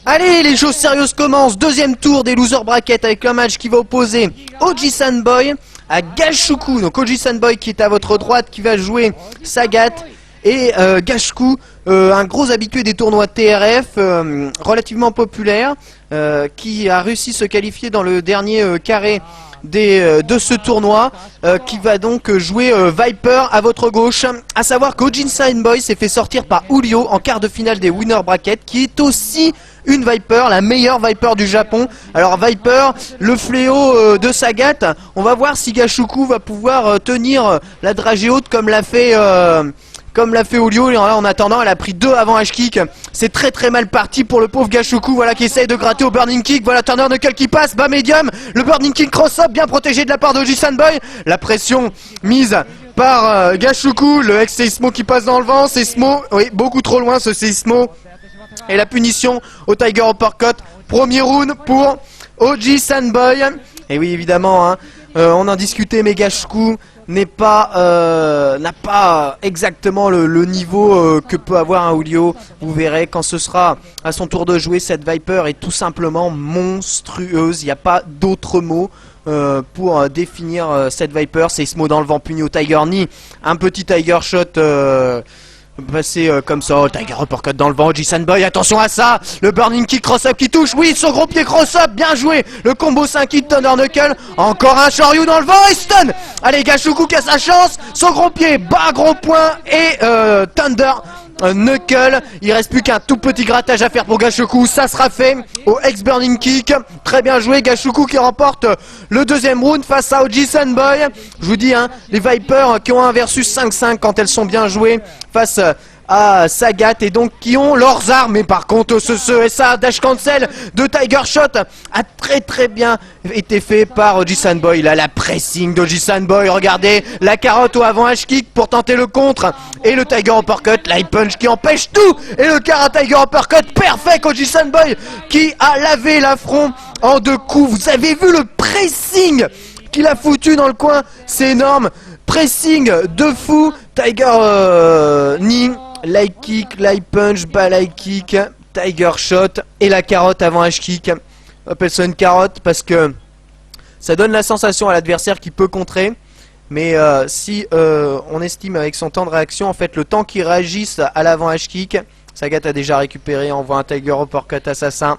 Allez, les choses sérieuses commencent. Deuxième tour des loser bracket avec un match qui va opposer Oji-san Boy à Gashuku. Donc Oji-san Boy qui est à votre droite, qui va jouer Sagat. Et Gashuku, un gros habitué des tournois TRF, relativement populaire, qui a réussi à se qualifier dans le dernier carré de ce tournoi, qui va donc jouer Viper à votre gauche. A savoir qu'Oji-san Boy s'est fait sortir par Ulio en quart de finale des winner bracket, qui est aussi une Viper, la meilleure Viper du Japon. Alors Viper, le fléau de Sagat, on va voir si Gashuku va pouvoir tenir la dragée haute comme l'a fait Ulio. En attendant, elle a pris 2 avant H-Kick. C'est très mal parti pour le pauvre Gashuku, voilà, qui essaye de gratter au Burning Kick. Voilà, Turner Knuckle qui passe, bas médium. Le Burning Kick cross-up, bien protégé de la part de Oji-san Boy. La pression mise par Gashuku. Le ex-Seismo qui passe dans le vent. Seismo, oui, beaucoup trop loin ce Seismo. Et la punition au Tiger Uppercut. Premier round pour Oji-san Boy. Et oui, évidemment, hein, on en discutait, mais Gashuku n'a pas exactement le niveau que peut avoir un Ulio. Vous verrez quand ce sera à son tour de jouer. Cette Viper est tout simplement monstrueuse. Il n'y a pas d'autre mot pour définir cette Viper. C'est Seismo dans le vent, puni au Tiger Knee. Un petit Tiger Shot passé comme ça, Tiger Uppercut dans le vent, Oji-san Boy, attention à ça, le Burning Kick cross-up qui touche, oui, son gros pied cross-up, bien joué, le combo 5 hit Thunder Knuckle, encore un Shoryu dans le vent et stun. Allez, Gashuku qui a sa chance, son gros pied, bas gros point et Thunder Knuckle. Il reste plus qu'un tout petit grattage à faire pour Gashuku, ça sera fait au ex-Burning Kick. Très bien joué, Gashuku qui remporte le deuxième round face à Oji-san Boy. Je vous dis, hein, les Vipers qui ont un versus 5-5 quand elles sont bien jouées face à Sagat et donc qui ont leurs armes. Mais par contre et ça, dash cancel de Tiger Shot a très bien été fait par Oji-san Boy. Là, la pressing d'Oji-san Boy, regardez, la carotte au avant H-Kick pour tenter le contre et le Tiger Uppercut, l'High Punch qui empêche tout et le Kara Tiger Uppercut perfect. Oji-san Boy qui a lavé l'affront en 2 coups. Vous avez vu le pressing qu'il a foutu dans le coin, c'est énorme, pressing de fou. Tiger Knee, light kick, light punch, bas light kick, Tiger Shot et la carotte avant H-Kick. On appelle ça une carotte parce que ça donne la sensation à l'adversaire qui peut contrer. Mais si on estime avec son temps de réaction, en fait le temps qu'il réagisse à l'avant H-Kick, Sagat a déjà récupéré, envoie un Tiger Uppercut assassin.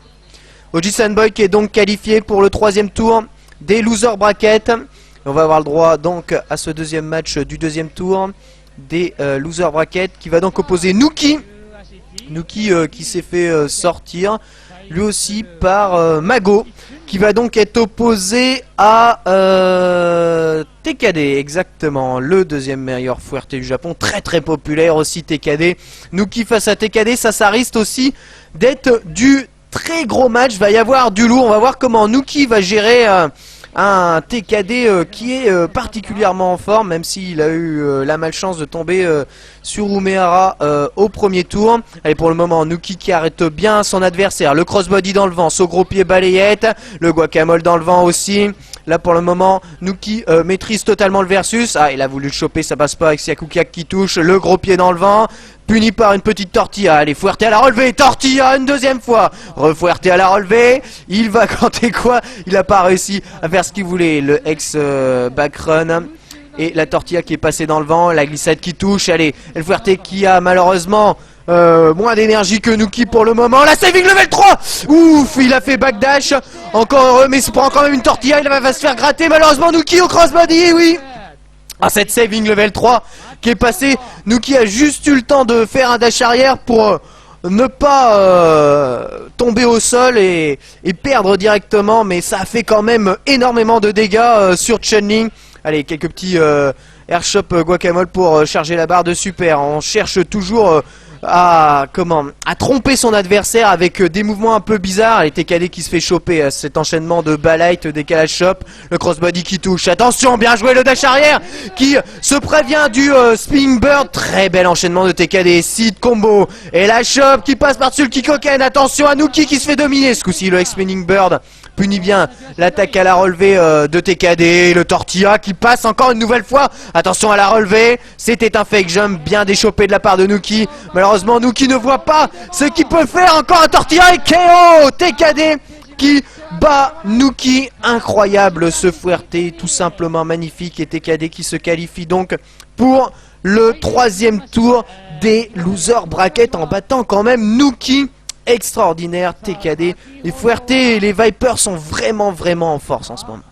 Oji-san Boy qui est donc qualifié pour le 3e tour des loser bracket. On va avoir le droit donc à ce deuxième match du 2e tour des loser bracket qui va donc opposer Nuki qui s'est fait sortir lui aussi par Mago, qui va donc être opposé à TKD, exactement, le deuxième meilleur fuerte du Japon, très populaire aussi TKD. Nuki face à TKD, ça risque aussi d'être du très gros match, va y avoir du lourd. On va voir comment Nuki va gérer un TKD qui est particulièrement en forme, même s'il a eu la malchance de tomber sur Umehara au premier tour. Allez, pour le moment, Nuki qui arrête bien son adversaire. Le crossbody dans le vent, son gros pied balayette, le guacamole dans le vent aussi. Là pour le moment, Nuki maîtrise totalement le versus. Ah, il a voulu le choper, ça passe pas avec Syakukiak qui touche. Le gros pied dans le vent, puni par une petite tortilla. Allez, Fuerte à la relevée, tortilla une deuxième fois. Refuerte à la relevée, il va canter quoi? Il a pas réussi à faire ce qu'il voulait. Le ex backrun et la tortilla qui est passée dans le vent, la glissade qui touche. Allez, El Fuerte qui a malheureusement moins d'énergie que Nuki pour le moment. La saving level 3. Ouf, il a fait backdash. Encore heureux, mais il se prend quand même une tortilla. Il va se faire gratter malheureusement. Nuki au crossbody, oui. Ah, cette saving level 3 qui est passée. Nuki a juste eu le temps de faire un dash arrière pour ne pas tomber au sol et perdre directement. Mais ça a fait quand même énormément de dégâts sur Chun-Li. Allez, quelques petits airshop guacamole pour charger la barre de super. On cherche toujours à tromper son adversaire avec des mouvements un peu bizarres. Les TKD qui se fait choper, cet enchaînement de balight, décalage chop, le crossbody qui touche. Attention, bien joué le dash arrière qui se prévient du spinning bird. Très bel enchaînement de TKD, seed combo et la chop qui passe par-dessus le kikoken. Attention à Nuki qui se fait dominer. Ce coup-ci le spinning bird punit bien l'attaque à la relevée de TKD. Le tortilla qui passe encore une nouvelle fois. Attention à la relevée, c'était un fake jump bien déchopé de la part de Nuki. Malheureusement Malheureusement, nous qui ne voit pas ce qu'il peut faire. Encore un tortilla et KO. TKD qui bat Nuki. Incroyable ce Fuerte, tout simplement magnifique. Et TKD qui se qualifie donc pour le 3e tour des loser bracket en battant quand même Nuki. Extraordinaire TKD. Les Fuerte et les Vipers sont vraiment en force en ce moment.